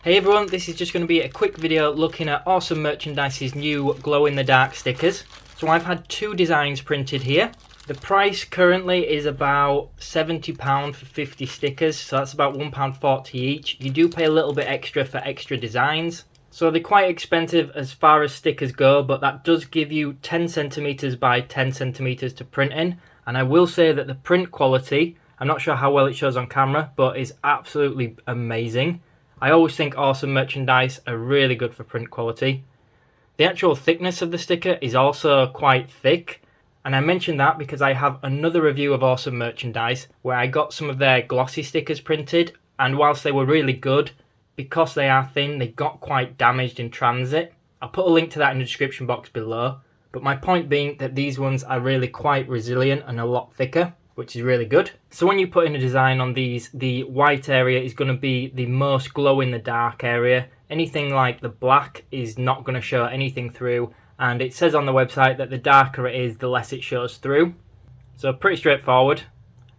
Hey everyone, this is just going to be a quick video looking at Awesome Merchandise's new glow-in-the-dark stickers. So I've had two designs printed here. The price currently is about £70 for 50 stickers, so that's about £1.40 each. You do pay a little bit extra for extra designs. So they're quite expensive as far as stickers go, but that does give you 10cm by 10cm to print in. And I will say that the print quality, I'm not sure how well it shows on camera, but is absolutely amazing. I always think Awesome Merchandise are really good for print quality. The actual thickness of the sticker is also quite thick, and I mention that because I have another review of Awesome Merchandise where I got some of their glossy stickers printed, and whilst they were really good, because they are thin, they got quite damaged in transit. I'll put a link to that in the description box below, but my point being that these ones are really quite resilient and a lot thicker, which is really good. So when you put in a design on these, the white area is going to be the most glow in the dark area. Anything like the black is not going to show anything through, and it says on the website that the darker it is, the less it shows through. So pretty straightforward.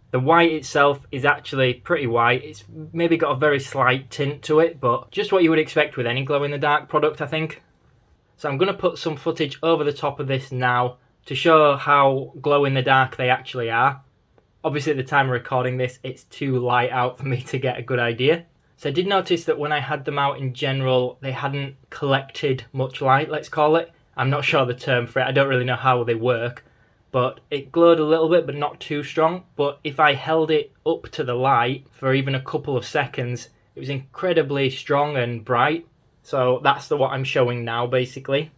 The white itself is actually pretty white. It's maybe got a very slight tint to it, but just what you would expect with any glow in the dark product, I think. So I'm going to put some footage over the top of this now to show how glow in the dark they actually are. Obviously at the time of recording this, it's too light out for me to get a good idea. So I did notice that when I had them out in general, they hadn't collected much light, let's call it. I'm not sure the term for it, I don't really know how they work. But it glowed a little bit, but not too strong. But if I held it up to the light for even a couple of seconds, it was incredibly strong and bright. So that's what I'm showing now, basically.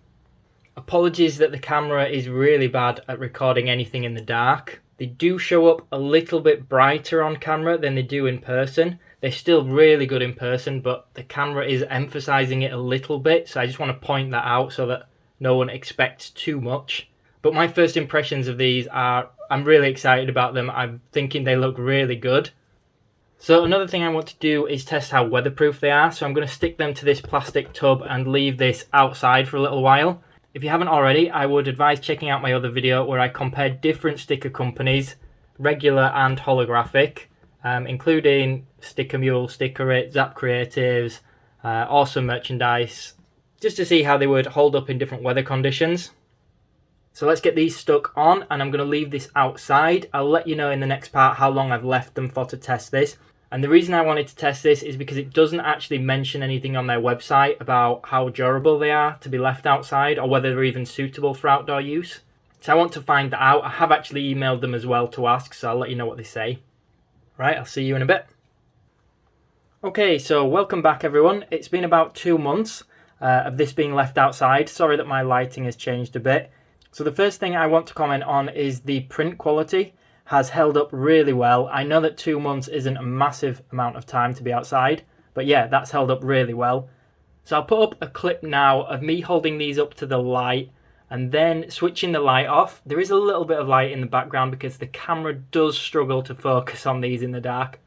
Apologies that the camera is really bad at recording anything in the dark. They do show up a little bit brighter on camera than they do in person. They're still really good in person, but the camera is emphasizing it a little bit. So I just want to point that out so that no one expects too much. But my first impressions of these are, I'm really excited about them. I'm thinking they look really good. So another thing I want to do is test how weatherproof they are. So I'm going to stick them to this plastic tub and leave this outside for a little while. If you haven't already, I would advise checking out my other video where I compared different sticker companies, regular and holographic, including Sticker Mule, Sticker It, Zap Creatives, Awesome Merchandise, just to see how they would hold up in different weather conditions. So let's get these stuck on, and I'm going to leave this outside. I'll let you know in the next part how long I've left them for to test this. And the reason I wanted to test this is because it doesn't actually mention anything on their website about how durable they are to be left outside or whether they're even suitable for outdoor use. So I want to find that out. I have actually emailed them as well to ask, so I'll let you know what they say. Right, I'll see you in a bit. Okay, so welcome back everyone. It's been about 2 months of this being left outside. Sorry that my lighting has changed a bit. So the first thing I want to comment on is the print quality has held up really well. I know that 2 months isn't a massive amount of time to be outside, but yeah, that's held up really well. So I'll put up a clip now of me holding these up to the light and then switching the light off. There is a little bit of light in the background because the camera does struggle to focus on these in the dark,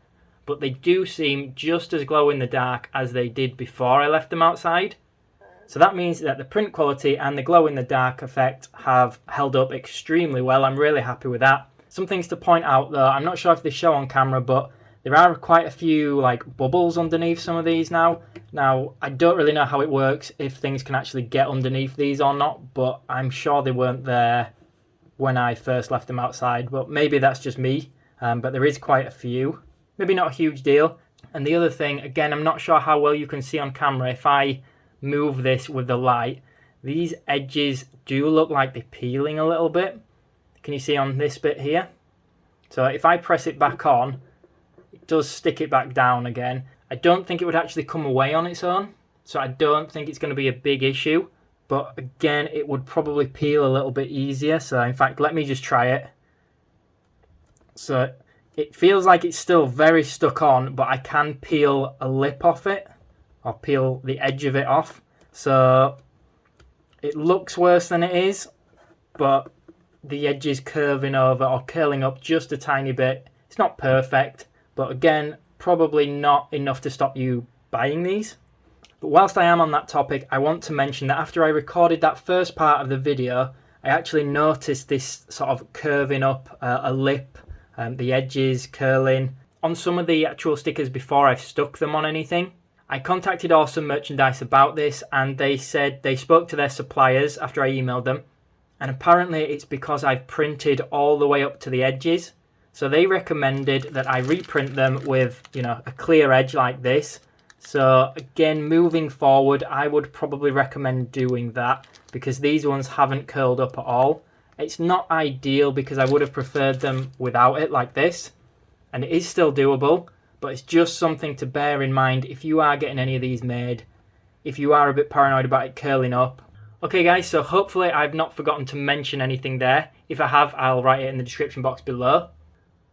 but they do seem just as glow in the dark as they did before I left them outside. So that means that the print quality and the glow in the dark effect have held up extremely well. I'm really happy with that. Some things to point out though, I'm not sure if they show on camera, but there are quite a few like bubbles underneath some of these now. Now, I don't really know how it works, if things can actually get underneath these or not, but I'm sure they weren't there when I first left them outside, but maybe that's just me. But there is quite a few. Maybe not a huge deal. And the other thing, again, I'm not sure how well you can see on camera. If I move this with the light, these edges do look like they're peeling a little bit. Can you see on this bit here? So if I press it back on, it does stick it back down again. I don't think it would actually come away on its own, so I don't think it's going to be a big issue. But again, it would probably peel a little bit easier. So in fact, let me just try it. So it feels like it's still very stuck on, but I can peel a lip off it, or peel the edge of it off. So it looks worse than it is, but the edge is curving over or curling up just a tiny bit. It's not perfect, but again, probably not enough to stop you buying these. But whilst I am on that topic, I want to mention that after I recorded that first part of the video, I actually noticed this sort of curving up a lip, the edges curling on some of the actual stickers before I've stuck them on anything. I contacted Awesome Merchandise about this, and they said they spoke to their suppliers after I emailed them, and apparently it's because I've printed all the way up to the edges. So they recommended that I reprint them with, a clear edge like this. So again, moving forward, I would probably recommend doing that because these ones haven't curled up at all. It's not ideal because I would have preferred them without it like this, and it is still doable. But it's just something to bear in mind if you are getting any of these made, if you are a bit paranoid about it curling up. Okay guys, so hopefully I've not forgotten to mention anything there. If I have, I'll write it in the description box below.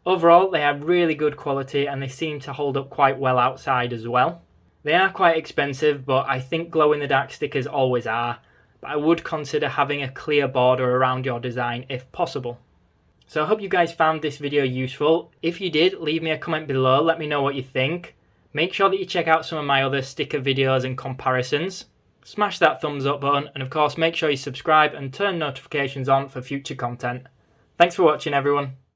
Overall, they are really good quality and they seem to hold up quite well outside as well. They are quite expensive, but I think glow-in-the-dark stickers always are. But I would consider having a clear border around your design if possible. So I hope you guys found this video useful. If you did, leave me a comment below, let me know what you think. Make sure that you check out some of my other sticker videos and comparisons. Smash that thumbs up button, and of course make sure you subscribe and turn notifications on for future content. Thanks for watching everyone.